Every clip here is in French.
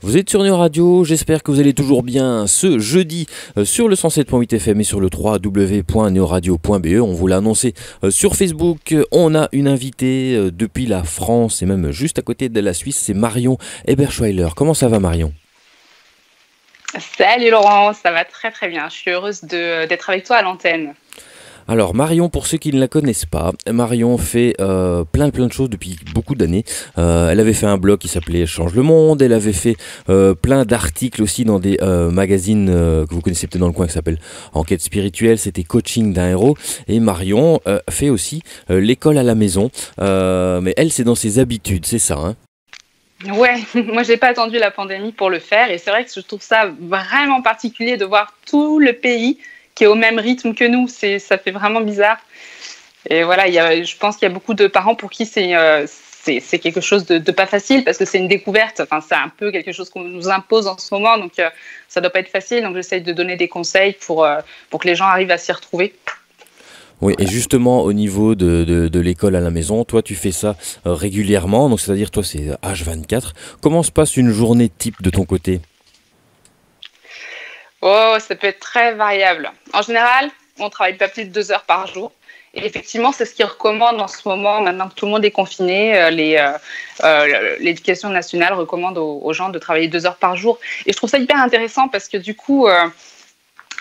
Vous êtes sur Neo Radio, j'espère que vous allez toujours bien ce jeudi sur le 107.8 FM et sur le www.neoradio.be. On vous l'a annoncé sur Facebook, on a une invitée depuis la France et même juste à côté de la Suisse, c'est Marion Eberschweiler. Comment ça va Marion ? Salut Laurent, ça va très très bien, je suis heureuse d'être avec toi à l'antenne. Alors Marion, pour ceux qui ne la connaissent pas, Marion fait plein de choses depuis beaucoup d'années. Elle avait fait un blog qui s'appelait Change le Monde, elle avait fait plein d'articles aussi dans des magazines que vous connaissez peut-être dans le coin qui s'appelle Enquête spirituelle, c'était Coaching d'un héros. Et Marion fait aussi l'école à la maison, mais elle c'est dans ses habitudes, c'est ça hein ? Ouais, moi j'ai pas attendu la pandémie pour le faire et c'est vrai que je trouve ça vraiment particulier de voir tout le pays qui est au même rythme que nous, ça fait vraiment bizarre. Et voilà, je pense qu'il y a beaucoup de parents pour qui c'est quelque chose de pas facile parce que c'est une découverte. Enfin, c'est un peu quelque chose qu'on nous impose en ce moment, donc ça doit pas être facile. Donc j'essaye de donner des conseils pour que les gens arrivent à s'y retrouver. Oui, et justement au niveau de l'école à la maison, toi tu fais ça régulièrement, donc c'est-à-dire toi c'est H24. Comment se passe une journée type de ton côté ? Oh, ça peut être très variable. En général, on ne travaille pas plus de 2 heures par jour. Et effectivement, c'est ce qu'ils recommandent en ce moment, maintenant que tout le monde est confiné. L'éducation nationale recommande aux gens de travailler 2 heures par jour. Et je trouve ça hyper intéressant parce que du coup,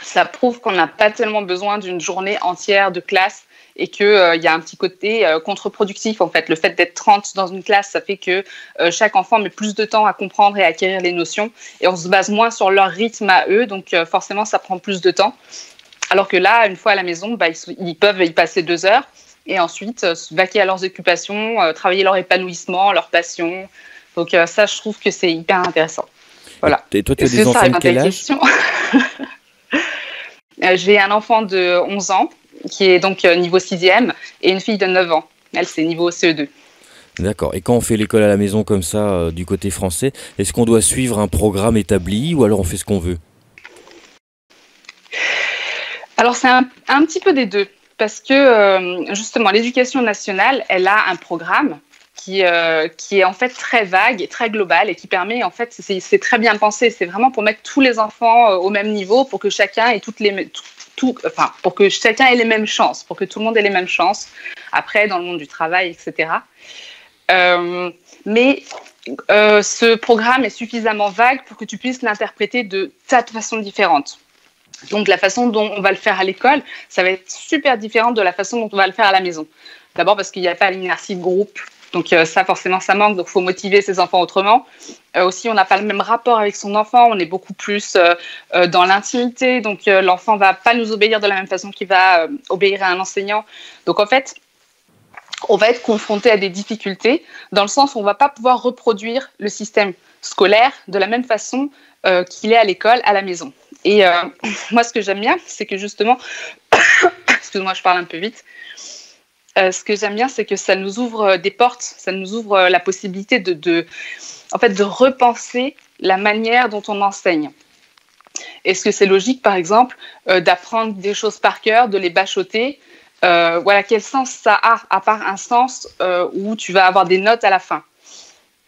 ça prouve qu'on n'a pas tellement besoin d'une journée entière de classe et qu'il y a un petit côté contre-productif. En fait, le fait d'être 30 dans une classe, ça fait que chaque enfant met plus de temps à comprendre et à acquérir les notions et on se base moins sur leur rythme à eux, donc forcément, ça prend plus de temps. Alors que là, une fois à la maison, ils peuvent y passer 2 heures et ensuite se vaquer à leurs occupations, travailler leur épanouissement, leur passion. Donc ça, je trouve que c'est hyper intéressant. Voilà. Et toi, tu as des enfants de quel âge ? J'ai un enfant de 11 ans qui est donc niveau 6e et une fille de 9 ans. Elle, c'est niveau CE2. D'accord. Et quand on fait l'école à la maison comme ça, du côté français, est-ce qu'on doit suivre un programme établi ou alors on fait ce qu'on veut ? Alors, c'est un petit peu des deux. Parce que, justement, l'éducation nationale, elle a un programme qui est en fait très vague et très global et qui permet, en fait, c'est très bien pensé. C'est vraiment pour mettre tous les enfants au même niveau, pour que chacun ait pour que chacun ait les mêmes chances, pour que tout le monde ait les mêmes chances, après, dans le monde du travail, etc. Mais ce programme est suffisamment vague pour que tu puisses l'interpréter de tas de façons différentes. Donc, la façon dont on va le faire à l'école, ça va être super différent de la façon dont on va le faire à la maison. D'abord parce qu'il n'y a pas l'inertie de groupe. Donc ça, forcément, ça manque. Donc, il faut motiver ses enfants autrement. Aussi, on n'a pas le même rapport avec son enfant. On est beaucoup plus dans l'intimité. Donc, l'enfant ne va pas nous obéir de la même façon qu'il va obéir à un enseignant. Donc, en fait, on va être confronté à des difficultés dans le sens où on ne va pas pouvoir reproduire le système scolaire de la même façon qu'il est à l'école, à la maison. Et moi, ce que j'aime bien, c'est que justement, excuse-moi, je parle un peu vite, ce que j'aime bien, c'est que ça nous ouvre des portes, ça nous ouvre la possibilité de repenser la manière dont on enseigne. Est-ce que c'est logique, par exemple, d'apprendre des choses par cœur, de les bachoter ? Voilà, quel sens ça a, à part un sens où tu vas avoir des notes à la fin.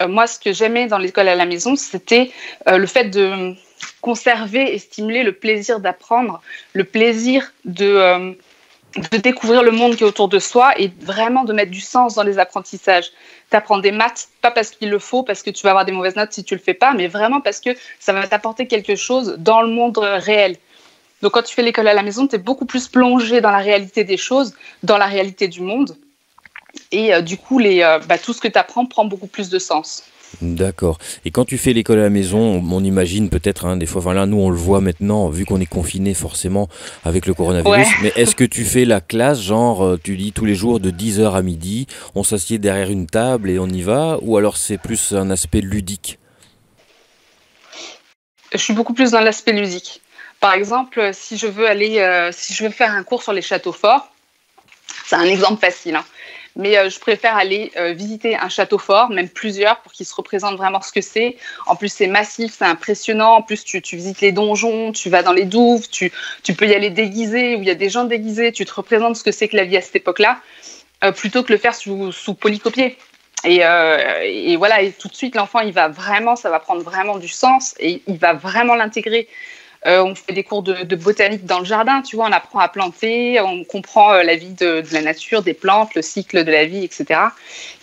Moi, ce que j'aimais dans l'école à la maison, c'était le fait de conserver et stimuler le plaisir d'apprendre, le plaisir de découvrir le monde qui est autour de soi et vraiment de mettre du sens dans les apprentissages. Tu apprends des maths, pas parce qu'il le faut, parce que tu vas avoir des mauvaises notes si tu ne le fais pas, mais vraiment parce que ça va t'apporter quelque chose dans le monde réel. Donc quand tu fais l'école à la maison, tu es beaucoup plus plongé dans la réalité des choses, dans la réalité du monde. Et du coup, tout ce que tu apprends prend beaucoup plus de sens. D'accord. Et quand tu fais l'école à la maison, on imagine peut-être, des fois, enfin là, nous on le voit maintenant, vu qu'on est confiné forcément avec le coronavirus, mais est-ce que tu fais la classe, genre tu lis tous les jours de 10h à midi, on s'assied derrière une table et on y va, ou alors c'est plus un aspect ludique ? Je suis beaucoup plus dans l'aspect ludique. Par exemple, si je veux faire un cours sur les châteaux forts, c'est un exemple facile, mais je préfère aller visiter un château fort, même plusieurs, pour qu'ils se représentent vraiment ce que c'est. En plus, c'est massif, c'est impressionnant. En plus, tu visites les donjons, tu vas dans les douves, tu peux y aller déguisé, où il y a des gens déguisés, tu te représentes ce que c'est que la vie à cette époque-là, plutôt que le faire sous polycopier. Et voilà, et tout de suite, l'enfant, ça va prendre vraiment du sens et il va vraiment l'intégrer. On fait des cours de botanique dans le jardin, tu vois, on apprend à planter, on comprend la vie de la nature, des plantes, le cycle de la vie, etc.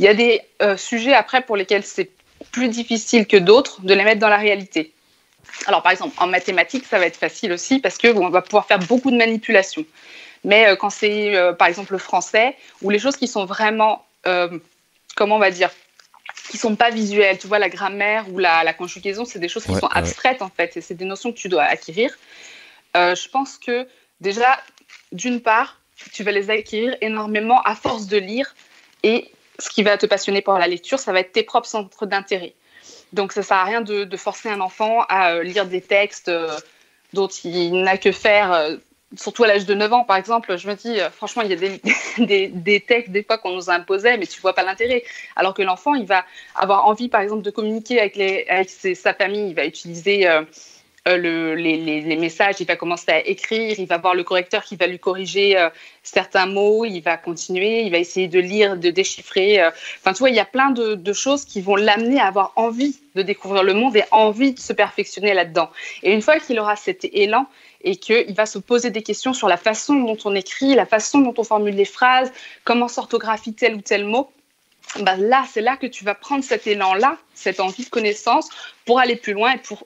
Il y a des sujets après pour lesquels c'est plus difficile que d'autres de les mettre dans la réalité. Alors, par exemple, en mathématiques, ça va être facile aussi parce qu'on va pouvoir faire beaucoup de manipulations. Mais quand c'est, par exemple, le français, ou les choses qui sont vraiment, comment on va dire, qui sont pas visuelles, tu vois, la grammaire ou la conjugaison, c'est des choses qui sont abstraites en fait, et c'est des notions que tu dois acquérir. Je pense que déjà, d'une part, tu vas les acquérir énormément à force de lire, et ce qui va te passionner pour la lecture, ça va être tes propres centres d'intérêt. Donc ça sert à rien de forcer un enfant à lire des textes dont il n'a que faire. Surtout à l'âge de 9 ans, par exemple, je me dis, franchement, il y a des textes, des fois, qu'on nous imposait, mais tu vois pas l'intérêt. Alors que l'enfant, il va avoir envie, par exemple, de communiquer avec sa famille. Il va utiliser les messages, il va commencer à écrire, il va voir le correcteur qui va lui corriger certains mots, il va continuer, il va essayer de lire, de déchiffrer. Enfin, tu vois, il y a plein de choses qui vont l'amener à avoir envie de découvrir le monde et envie de se perfectionner là-dedans. Et une fois qu'il aura cet élan, et qu'il va se poser des questions sur la façon dont on écrit, la façon dont on formule les phrases, comment s'orthographie tel ou tel mot, ben là, c'est là que tu vas prendre cet élan-là, cette envie de connaissance, pour aller plus loin et pour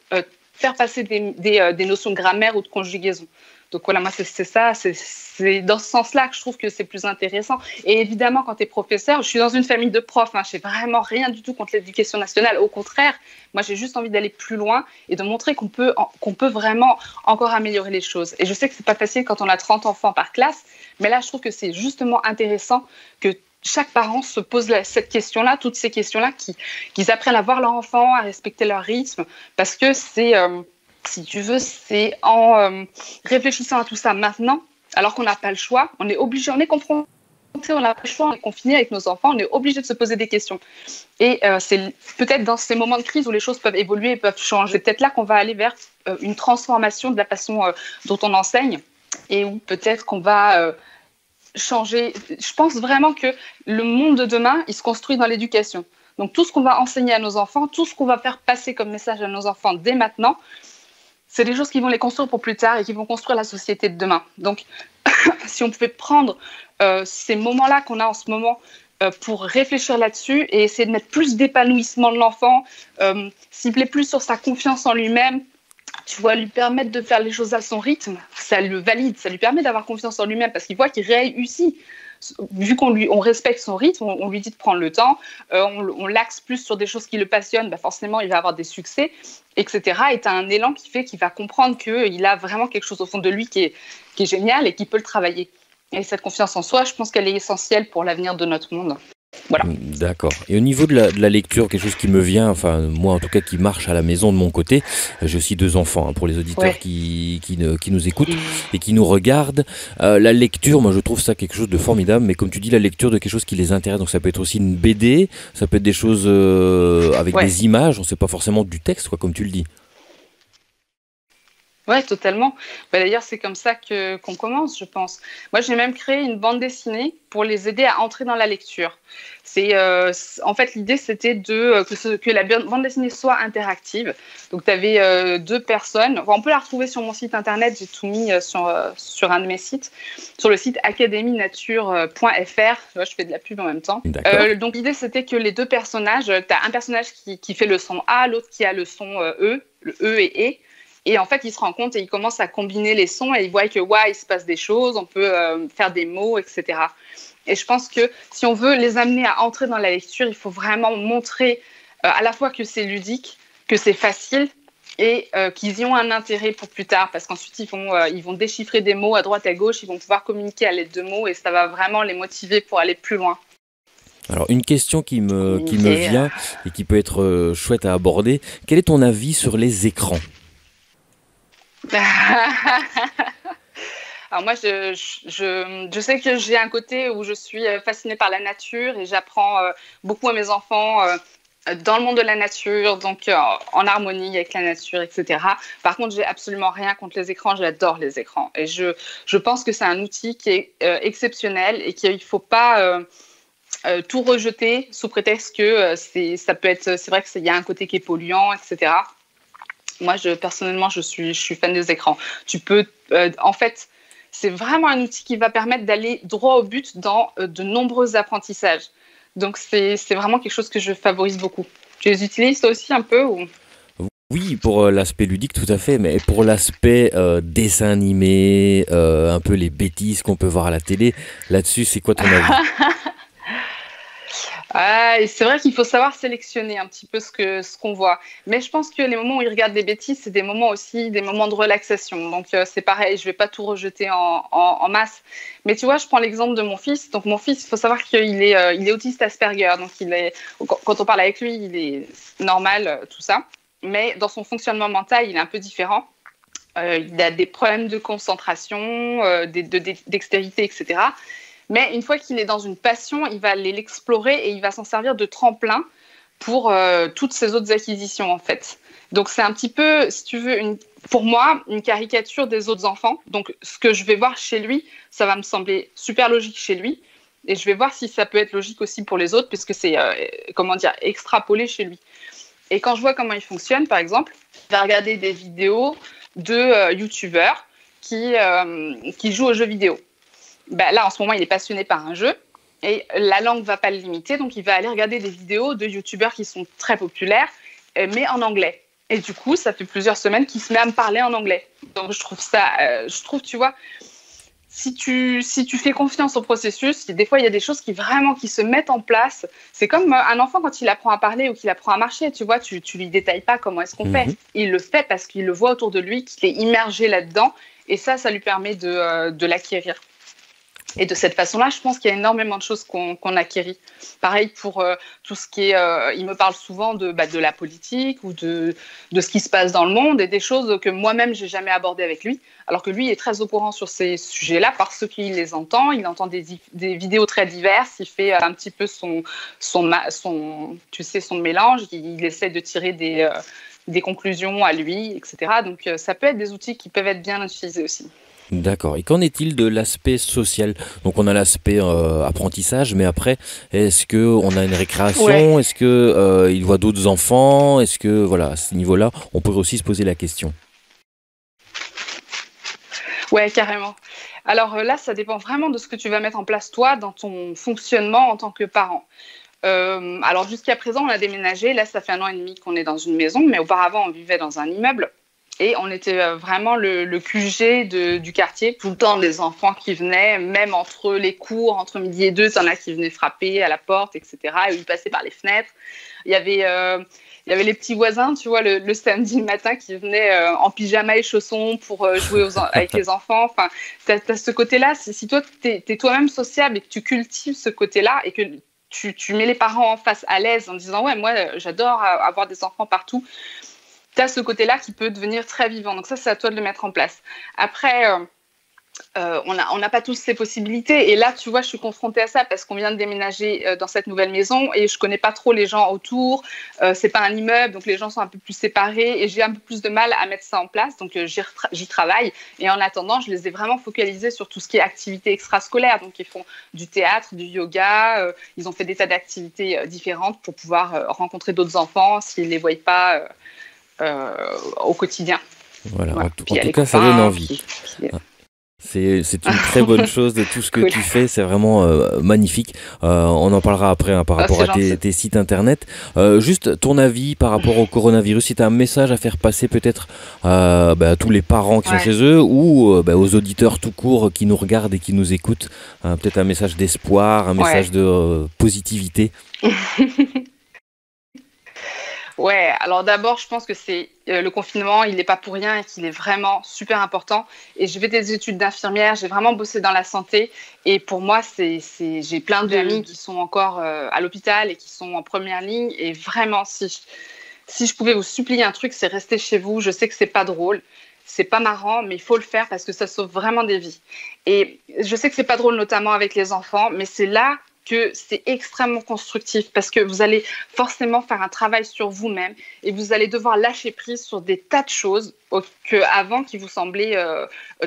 faire passer des notions de grammaire ou de conjugaison. Donc voilà, moi, c'est ça, c'est dans ce sens-là que je trouve que c'est plus intéressant. Et évidemment, quand tu es professeur, je suis dans une famille de profs, je n'ai vraiment rien du tout contre l'éducation nationale. Au contraire, moi, j'ai juste envie d'aller plus loin et de montrer qu'on peut vraiment encore améliorer les choses. Et je sais que ce n'est pas facile quand on a 30 enfants par classe, mais là, je trouve que c'est justement intéressant que chaque parent se pose cette question-là, toutes ces questions-là, qu'ils apprennent à voir leur enfant, à respecter leur rythme, parce que c'est... si tu veux, c'est en réfléchissant à tout ça maintenant, alors qu'on n'a pas le choix, on est obligé, on est confronté, on n'a pas le choix, on est confiné avec nos enfants, on est obligé de se poser des questions. Et c'est peut-être dans ces moments de crise où les choses peuvent évoluer, peuvent changer. C'est peut-être là qu'on va aller vers une transformation de la façon dont on enseigne, et où peut-être qu'on va changer. Je pense vraiment que le monde de demain, il se construit dans l'éducation. Donc tout ce qu'on va enseigner à nos enfants, tout ce qu'on va faire passer comme message à nos enfants dès maintenant, c'est des choses qui vont les construire pour plus tard et qui vont construire la société de demain. Donc, si on pouvait prendre ces moments-là qu'on a en ce moment pour réfléchir là-dessus et essayer de mettre plus d'épanouissement de l'enfant, cibler plus sur sa confiance en lui-même, tu vois, lui permettre de faire les choses à son rythme, ça le valide, ça lui permet d'avoir confiance en lui-même parce qu'il voit qu'il réussit. Vu on respecte son rythme, on lui dit de prendre le temps, on l'axe plus sur des choses qui le passionnent, forcément il va avoir des succès, etc. Et tu as un élan qui fait qu'il va comprendre qu'il a vraiment quelque chose au fond de lui qui est génial et qui peut le travailler. Et cette confiance en soi, je pense qu'elle est essentielle pour l'avenir de notre monde. Voilà. D'accord. Et au niveau de la lecture, quelque chose qui me vient, enfin moi en tout cas qui marche à la maison de mon côté, j'ai aussi 2 enfants pour les auditeurs qui nous écoutent et qui nous regardent. La lecture, moi je trouve ça quelque chose de formidable, mais comme tu dis, la lecture de quelque chose qui les intéresse, donc ça peut être aussi une BD, ça peut être des choses avec des images, on ne sait pas forcément du texte, quoi, comme tu le dis. Ouais, totalement. D'ailleurs, c'est comme ça qu'on commence, je pense. Moi, j'ai même créé une bande dessinée pour les aider à entrer dans la lecture. En fait, l'idée, c'était que la bande dessinée soit interactive. Donc, tu avais 2 personnes. On peut la retrouver sur mon site internet. J'ai tout mis sur un de mes sites, sur le site academienature.fr. Tu vois, je fais de la pub en même temps. Donc, l'idée, c'était que les 2 personnages, tu as un personnage qui fait le son A, l'autre qui a le son E, le E et E. Et en fait, ils se rendent compte et ils commencent à combiner les sons et ils voient que il se passe des choses, on peut faire des mots, etc. Et je pense que si on veut les amener à entrer dans la lecture, il faut vraiment montrer à la fois que c'est ludique, que c'est facile et qu'ils y ont un intérêt pour plus tard. Parce qu'ensuite, ils vont déchiffrer des mots à droite, à gauche, ils vont pouvoir communiquer à l'aide de mots et ça va vraiment les motiver pour aller plus loin. Alors, une question qui me vient et qui peut être chouette à aborder. Quel est ton avis sur les écrans ? Alors moi, je sais que j'ai un côté où je suis fascinée par la nature et j'apprends beaucoup à mes enfants dans le monde de la nature, donc en harmonie avec la nature, etc. Par contre, j'ai absolument rien contre les écrans, j'adore les écrans. Et je pense que c'est un outil qui est exceptionnel et qu'il ne faut pas tout rejeter sous prétexte que c'est vrai qu'il y a un côté qui est polluant, etc. Moi, personnellement, je suis fan des écrans. Tu peux, en fait, c'est vraiment un outil qui va permettre d'aller droit au but dans de nombreux apprentissages. Donc, c'est vraiment quelque chose que je favorise beaucoup. Tu les utilises toi aussi un peu ou... Oui, pour l'aspect ludique, tout à fait, mais pour l'aspect dessin animé, un peu les bêtises qu'on peut voir à la télé, là-dessus, c'est quoi ton avis? Ah, et c'est vrai qu'il faut savoir sélectionner un petit peu ce qu'on voit. Mais je pense que les moments où ils regardent des bêtises, c'est des moments aussi, des moments de relaxation. Donc c'est pareil, je vais pas tout rejeter en masse. Mais tu vois, je prends l'exemple de mon fils. Donc mon fils, il faut savoir il est autiste Asperger. Donc quand on parle avec lui, il est normal, tout ça. Mais dans son fonctionnement mental, il est un peu différent. Il a des problèmes de concentration, de dextérité, etc. Mais une fois qu'il est dans une passion, il va aller l'explorer et il va s'en servir de tremplin pour toutes ses autres acquisitions, en fait. Donc, c'est un petit peu, si tu veux, pour moi, une caricature des autres enfants. Donc, ce que je vais voir chez lui, ça va me sembler super logique chez lui. Et je vais voir si ça peut être logique aussi pour les autres, puisque c'est, extrapolé chez lui. Et quand je vois comment il fonctionne, par exemple, il va regarder des vidéos de youtubeurs qui jouent aux jeux vidéo. Ben là, en ce moment, il est passionné par un jeu et la langue ne va pas le limiter. Donc, il va aller regarder des vidéos de youtubeurs qui sont très populaires, mais en anglais. Et du coup, ça fait plusieurs semaines qu'il se met à me parler en anglais. Donc, je trouve, tu vois, si tu fais confiance au processus, des fois, il y a des choses qui se mettent en place. C'est comme un enfant quand il apprend à parler ou qu'il apprend à marcher, tu vois, tu lui détailles pas comment est-ce qu'on fait. Il le fait parce qu'il le voit autour de lui, qu'il est immergé là-dedans. Et ça lui permet de l'acquérir. Et de cette façon-là, je pense qu'il y a énormément de choses qu'on acquérit. Pareil pour tout ce qui est... il me parle souvent de la politique ou de ce qui se passe dans le monde et des choses que moi-même, je n'ai jamais abordées avec lui. Alors que lui est très au courant sur ces sujets-là parce qu'il les entend. Il entend des vidéos très diverses. Il fait un petit peu son mélange. Il essaie de tirer des conclusions à lui, etc. Donc, ça peut être des outils qui peuvent être bien utilisés aussi. D'accord. Et qu'en est-il de l'aspect social? Donc on a l'aspect apprentissage, mais après, est-ce que on a une récréation? Ouais. Est-ce que il voit d'autres enfants? Est-ce que voilà, à ce niveau-là, on pourrait aussi se poser la question. Ouais, carrément. Alors là, ça dépend vraiment de ce que tu vas mettre en place toi dans ton fonctionnement en tant que parent. Alors jusqu'à présent, on a déménagé. Là, ça fait 1 an et demi qu'on est dans une maison, mais auparavant, on vivait dans un immeuble. Et on était vraiment le QG du quartier. Tout le temps, des enfants qui venaient, même entre les cours, entre midi et 2, il y en a qui venaient frapper à la porte, etc. Et ils passaient par les fenêtres. Il y avait les petits voisins, tu vois, le samedi matin qui venaient en pyjama et chaussons pour jouer avec les enfants. Enfin, tu as ce côté-là. Si toi, tu es toi-même sociable et que tu cultives ce côté-là et que tu mets les parents en face à l'aise en disant « Ouais, moi, j'adore avoir des enfants partout », tu as ce côté-là qui peut devenir très vivant. Donc ça, c'est à toi de le mettre en place. Après, on n'a pas tous ces possibilités. Et là, tu vois, je suis confrontée à ça parce qu'on vient de déménager dans cette nouvelle maison et je ne connais pas trop les gens autour. Ce n'est pas un immeuble, donc les gens sont un peu plus séparés et j'ai un peu plus de mal à mettre ça en place. Donc, j'y travaille. Et en attendant, je les ai vraiment focalisés sur tout ce qui est activités extrascolaires. Donc, ils font du théâtre, du yoga. Ils ont fait des tas d'activités différentes pour pouvoir rencontrer d'autres enfants s'ils ne les voient pas au quotidien. Voilà. En tout cas, ça donne envie. C'est une très bonne chose de tout ce que tu fais, c'est vraiment magnifique. On en parlera après par rapport à tes sites internet. Juste ton avis par rapport au coronavirus, si tu as un message à faire passer peut-être à tous les parents qui sont chez eux ou aux auditeurs tout court qui nous regardent et qui nous écoutent, peut-être un message d'espoir, un message de positivité. Ouais, alors d'abord, je pense que c'est le confinement, il n'est pas pour rien et qu'il est vraiment super important. Et j'ai fait des études d'infirmière, j'ai vraiment bossé dans la santé. Et pour moi, j'ai plein d'amis qui sont encore à l'hôpital et qui sont en première ligne. Et vraiment, si je pouvais vous supplier un truc, c'est rester chez vous. Je sais que c'est pas drôle, c'est pas marrant, mais il faut le faire parce que ça sauve vraiment des vies. Et je sais que c'est pas drôle, notamment avec les enfants, mais c'est là que c'est extrêmement constructif parce que vous allez forcément faire un travail sur vous-même et vous allez devoir lâcher prise sur des tas de choses avant qui vous semblaient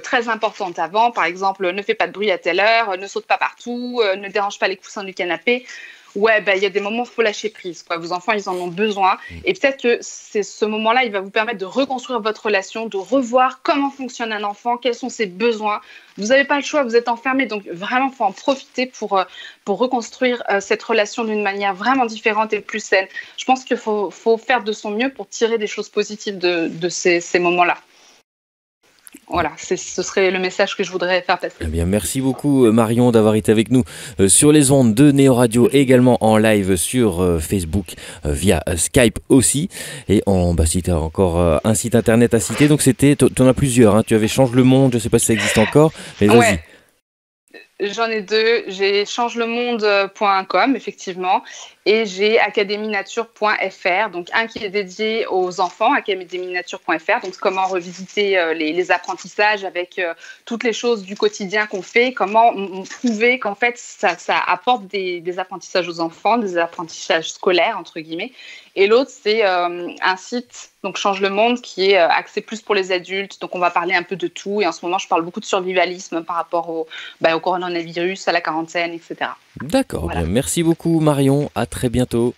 très importantes avant. Par exemple, ne fais pas de bruit à telle heure, ne saute pas partout, ne dérange pas les coussins du canapé. Ouais, il y a des moments où il faut lâcher prise, quoi. Vos enfants, ils en ont besoin. Et peut-être que c'est ce moment-là, il va vous permettre de reconstruire votre relation, de revoir comment fonctionne un enfant, quels sont ses besoins. Vous n'avez pas le choix, vous êtes enfermés. Donc, vraiment, il faut en profiter pour reconstruire cette relation d'une manière vraiment différente et plus saine. Je pense qu'il faut faire de son mieux pour tirer des choses positives de ces moments-là. Voilà, ce serait le message que je voudrais faire passer. Eh bien, merci beaucoup Marion d'avoir été avec nous sur les ondes de Néo Radio, également en live sur Facebook, via Skype aussi. Et si tu as encore un site internet à citer, donc tu en as plusieurs, hein. Tu avais Change le Monde, je ne sais pas si ça existe encore, mais vas-y. Ouais. J'en ai deux, j'ai changelemonde.com effectivement et j'ai academienature.fr, donc un qui est dédié aux enfants, academienature.fr, donc comment revisiter les apprentissages avec toutes les choses du quotidien qu'on fait, comment prouver qu'en fait ça apporte des apprentissages aux enfants, des apprentissages scolaires entre guillemets. Et l'autre, c'est un site, donc Change le Monde, qui est axé plus pour les adultes. Donc, on va parler un peu de tout. Et en ce moment, je parle beaucoup de survivalisme par rapport au coronavirus, à la quarantaine, etc. D'accord. Voilà. Bien, merci beaucoup Marion. À très bientôt.